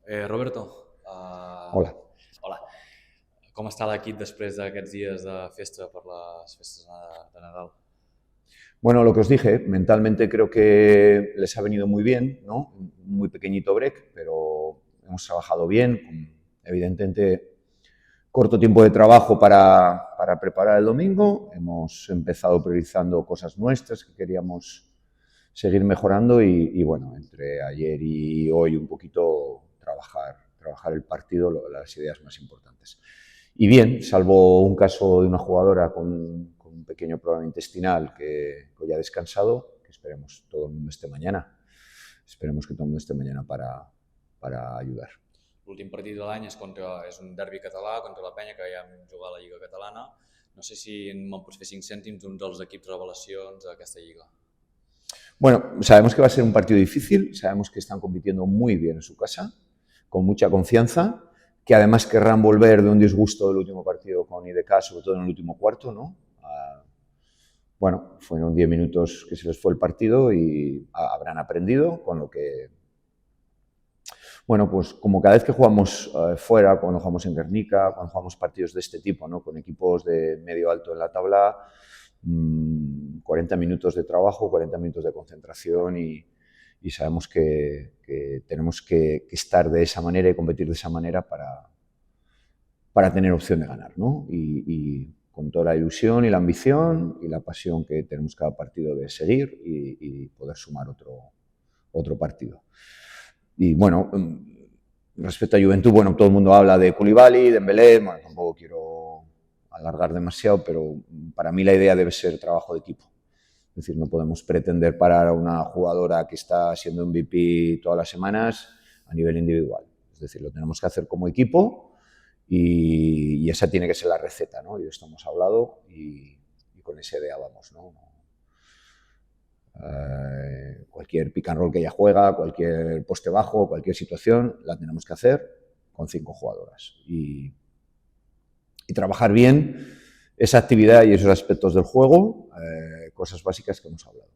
Roberto, Hola. hola. Com està l'equip després d'aquests dies de festa per les festes de Nadal? Bueno, lo que os dije, mentalmente creo que les ha venido muy bien, ¿no? Un muy pequeñito break, pero hemos trabajado bien, con, evidentemente corto tiempo de trabajo para preparar el domingo. Hemos empezado priorizando cosas nuestras que queríamos seguir mejorando y bueno, entre ayer y hoy un poquito trabajar el partido, las ideas más importantes. Y bien, salvo un caso de una jugadora con un pequeño problema intestinal que hoy ha descansado, que esperemos todo el mundo esté mañana. Esperemos que todo el mundo esté mañana para ayudar. L'últim partit de l'any és un derbi català contra la Penya, que ja hem jugat a la Lliga Catalana. No sé si me'n pots fer 5 cèntims d'un dels equips revelacions d'aquesta Lliga. Bueno, sabemos que va a ser un partido difícil, sabemos que están compitiendo muy bien en su casa, con mucha confianza, que además querrán volver de un disgusto del último partido con IDK, sobre todo en el último cuarto, ¿no? Bueno, fueron 10 minutos que se les fue el partido y habrán aprendido, con lo que... Bueno, pues como cada vez que jugamos fuera, cuando jugamos en Guernica, cuando jugamos partidos de este tipo, ¿no? Con equipos de medio alto en la tabla, 40 minutos de trabajo, 40 minutos de concentración y sabemos que tenemos que estar de esa manera y competir de esa manera para tener opción de ganar, ¿no? Y con toda la ilusión y la ambición y la pasión que tenemos cada partido de seguir y poder sumar otro partido. Y bueno, respecto a Juventud, bueno, todo el mundo habla de Koulibaly, de Dembélé, bueno, tampoco quiero alargar demasiado, pero para mí la idea debe ser trabajo de equipo. Es decir, no podemos pretender parar a una jugadora que está siendo MVP todas las semanas a nivel individual. Es decir, lo tenemos que hacer como equipo y esa tiene que ser la receta, ¿no? Y esto hemos hablado y con esa idea vamos, ¿no? Cualquier pick and roll que ella juega, cualquier poste bajo, cualquier situación, la tenemos que hacer con 5 jugadoras. Y trabajar bien esa actividad y esos aspectos del juego, cosas básicas que hemos hablado.